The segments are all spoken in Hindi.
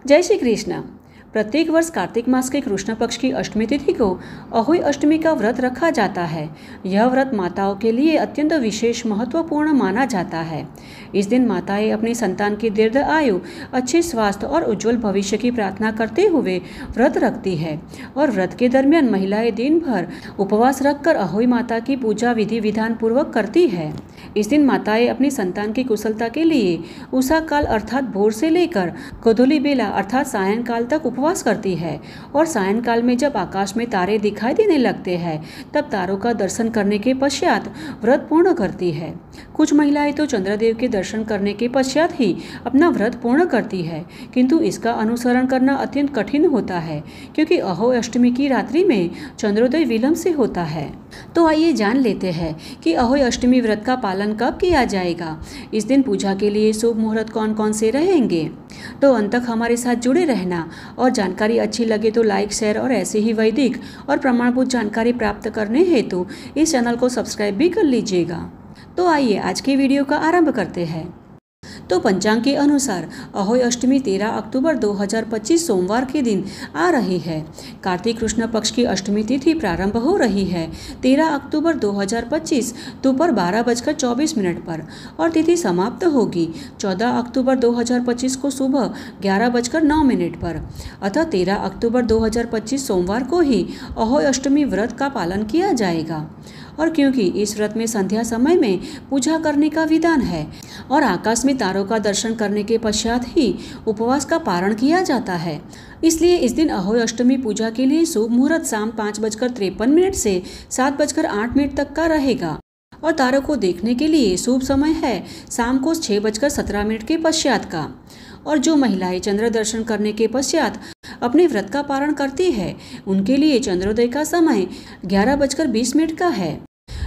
जय श्री कृष्ण। प्रत्येक वर्ष कार्तिक मास के कृष्ण पक्ष की अष्टमी तिथि को अहोई अष्टमी का व्रत रखा जाता है। यह व्रत माताओं के लिए अत्यंत विशेष महत्वपूर्ण माना जाता है। इस दिन माताएं अपनी संतान की दीर्घ आयु, अच्छे स्वास्थ्य और उज्जवल भविष्य की प्रार्थना करते हुए व्रत रखती है और व्रत के दरमियान महिलाएं दिन भर उपवास रखकर अहोई माता की पूजा विधि विधान पूर्वक करती है। इस दिन माताएं अपनी संतान की कुशलता के लिए उषा काल अर्थात भोर से लेकर गोधूली बेला अर्थात सायंकाल तक उपवास करती है और सायंकाल में जब आकाश में तारे दिखाई देने लगते हैं तब तारों का दर्शन करने के पश्चात व्रत पूर्ण करती है। कुछ महिलाएं तो चंद्रदेव के दर्शन करने के पश्चात ही अपना व्रत पूर्ण करती है, किंतु इसका अनुसरण करना अत्यंत कठिन होता है क्योंकि अहोई अष्टमी की रात्रि में चंद्रोदय विलंब से होता है। तो आइए जान लेते हैं कि अहोई अष्टमी व्रत का पालन कब किया जाएगा। इस दिन पूजा के लिए शुभ मुहूर्त कौन कौन से रहेंगे, तो अंत तक हमारे साथ जुड़े रहना और जानकारी अच्छी लगे तो लाइक शेयर और ऐसे ही वैदिक और प्रमाणभूत जानकारी प्राप्त करने हेतु इस चैनल को सब्सक्राइब भी कर लीजिएगा। तो आइए आज की वीडियो का आरंभ करते हैं। तो पंचांग के अनुसार अहोई अष्टमी 13 अक्टूबर 2025 सोमवार के दिन आ रही है। कार्तिक कृष्ण पक्ष की अष्टमी तिथि प्रारंभ हो रही है 13 अक्टूबर 2025 दोपहर 12:24 पर और तिथि समाप्त होगी 14 अक्टूबर 2025 को सुबह 11:09 पर। अतः 13 अक्टूबर 2025 सोमवार को ही अहोई अष्टमी व्रत का पालन किया जाएगा। और क्योंकि इस व्रत में संध्या समय में पूजा करने का विधान है और आकाश में तारों का दर्शन करने के पश्चात ही उपवास का पारण किया जाता है, इसलिए इस दिन अहोई अष्टमी पूजा के लिए शुभ मुहूर्त शाम 5:53 से 7:08 तक का रहेगा और तारों को देखने के लिए शुभ समय है शाम को 6:17 के पश्चात का। और जो महिलाएं चंद्र दर्शन करने के पश्चात अपने व्रत का पारण करती है उनके लिए चंद्रोदय का समय 11:20 का है।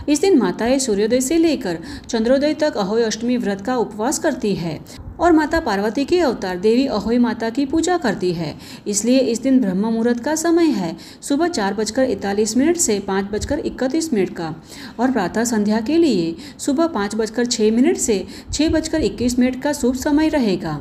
इस दिन माताएं सूर्योदय से लेकर चंद्रोदय तक अहोई अष्टमी व्रत का उपवास करती है और माता पार्वती के अवतार देवी अहोई माता की पूजा करती है। इसलिए इस दिन ब्रह्म मुहूर्त का समय है सुबह 4:41 से 5:31 का और प्रातः संध्या के लिए सुबह 5:06 से 6:21 का शुभ समय रहेगा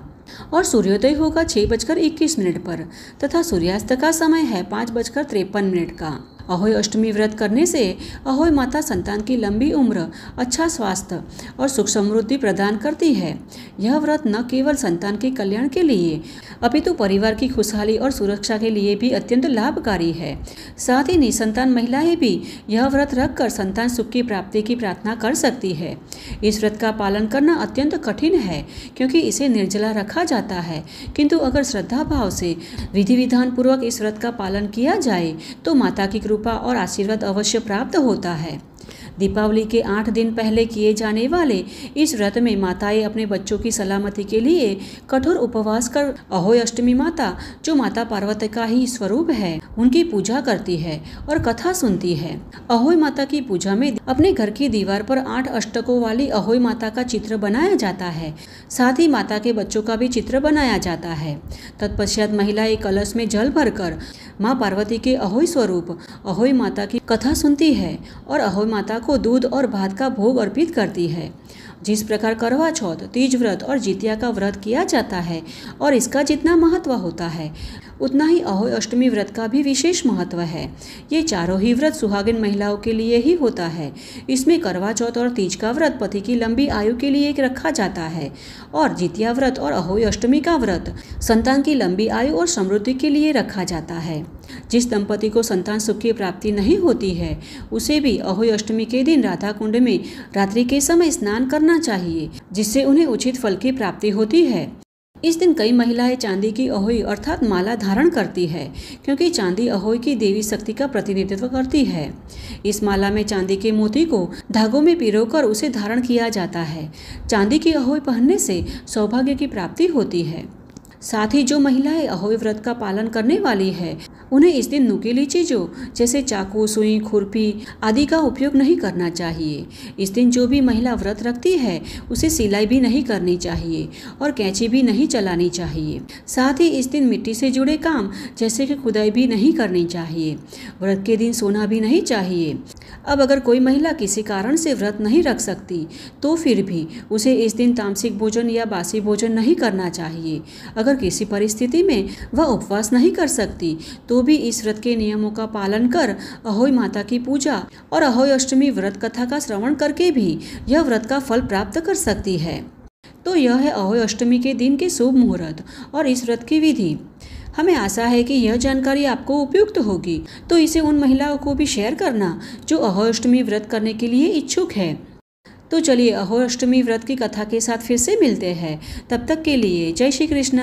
और सूर्योदय होगा 6:21 पर तथा सूर्यास्त का समय है 5:53 का। अहोई अष्टमी व्रत करने से अहोई माता संतान की लंबी उम्र, अच्छा स्वास्थ्य और सुख समृद्धि प्रदान करती है। यह व्रत न केवल संतान के कल्याण के लिए अपितु परिवार की खुशहाली और सुरक्षा के लिए भी अत्यंत लाभकारी है। साथ ही निसंतान महिलाएं भी यह व्रत रखकर संतान सुख की प्राप्ति की प्रार्थना कर सकती है। इस व्रत का पालन करना अत्यंत कठिन है क्योंकि इसे निर्जला रखा जाता है, किंतु अगर श्रद्धा भाव से विधि विधान पूर्वक इस व्रत का पालन किया जाए तो माता की कृपा और आशीर्वाद अवश्य प्राप्त होता है। दीपावली के 8 दिन पहले किए जाने वाले इस व्रत में माताएं अपने बच्चों की सलामती के लिए कठोर उपवास कर अहोई अष्टमी माता, जो माता पार्वती का ही स्वरूप है, उनकी पूजा करती है और कथा सुनती है। अहोई माता की पूजा में अपने घर की दीवार पर 8 अष्टकों वाली अहोई माता का चित्र बनाया जाता है। साथ ही माता के बच्चों का भी चित्र बनाया जाता है। तत्पश्चात महिलाएं कलश में जल भरकर माँ पार्वती के अहोई स्वरूप अहोई माता की कथा सुनती है और अहोई माता को दूध और भात का भोग अर्पित करती है। जिस प्रकार करवा चौथ, तीज व्रत और जितिया का व्रत किया जाता है और इसका जितना महत्व होता है उतना ही अहोई अष्टमी व्रत का भी विशेष महत्व है। ये चारों ही व्रत सुहागिन महिलाओं के लिए ही होता है। इसमें करवा चौथ और तीज का व्रत पति की लंबी आयु के लिए रखा जाता है और जितिया व्रत और अहोई अष्टमी का व्रत संतान की लंबी आयु और समृद्धि के लिए रखा जाता है। जिस दंपति को संतान सुख की प्राप्ति नहीं होती है उसे भी अहोई अष्टमी के दिन राधा कुंड में रात्रि के समय स्नान करना चाहिए, जिससे उन्हें उचित फल की प्राप्ति होती है। इस दिन कई महिलाएं चांदी की अहोई अर्थात माला धारण करती है क्योंकि चांदी अहोई की देवी शक्ति का प्रतिनिधित्व करती है। इस माला में चांदी के मोती को धागों में पिरोकर उसे धारण किया जाता है। चांदी की अहोई पहनने से सौभाग्य की प्राप्ति होती है। साथ ही जो महिलाएं अहोई व्रत का पालन करने वाली है उन्हें इस दिन नुकीली चीज़ों जैसे चाकू, सुई, खुरपी आदि का उपयोग नहीं करना चाहिए। इस दिन जो भी महिला व्रत रखती है उसे सिलाई भी नहीं करनी चाहिए और कैंची भी नहीं चलानी चाहिए। साथ ही इस दिन मिट्टी से जुड़े काम जैसे कि खुदाई भी नहीं करनी चाहिए। व्रत के दिन सोना भी नहीं चाहिए। अब अगर कोई महिला किसी कारण से व्रत नहीं रख सकती तो फिर भी उसे इस दिन तामसिक भोजन या बासी भोजन नहीं करना चाहिए। अगर अगर किसी परिस्थिति में वह उपवास नहीं कर सकती तो भी इस व्रत के नियमों का पालन कर अहोई माता की पूजा और अहोई अष्टमी व्रत कथा का श्रवण करके भी यह व्रत का फल प्राप्त कर सकती है। तो यह है अहोई अष्टमी के दिन के शुभ मुहूर्त और इस व्रत की विधि। हमें आशा है कि यह जानकारी आपको उपयुक्त होगी, तो इसे उन महिलाओं को भी शेयर करना जो अहोई अष्टमी व्रत करने के लिए इच्छुक है। तो चलिए अहोई अष्टमी व्रत की कथा के साथ फिर से मिलते हैं। तब तक के लिए जय श्री कृष्ण।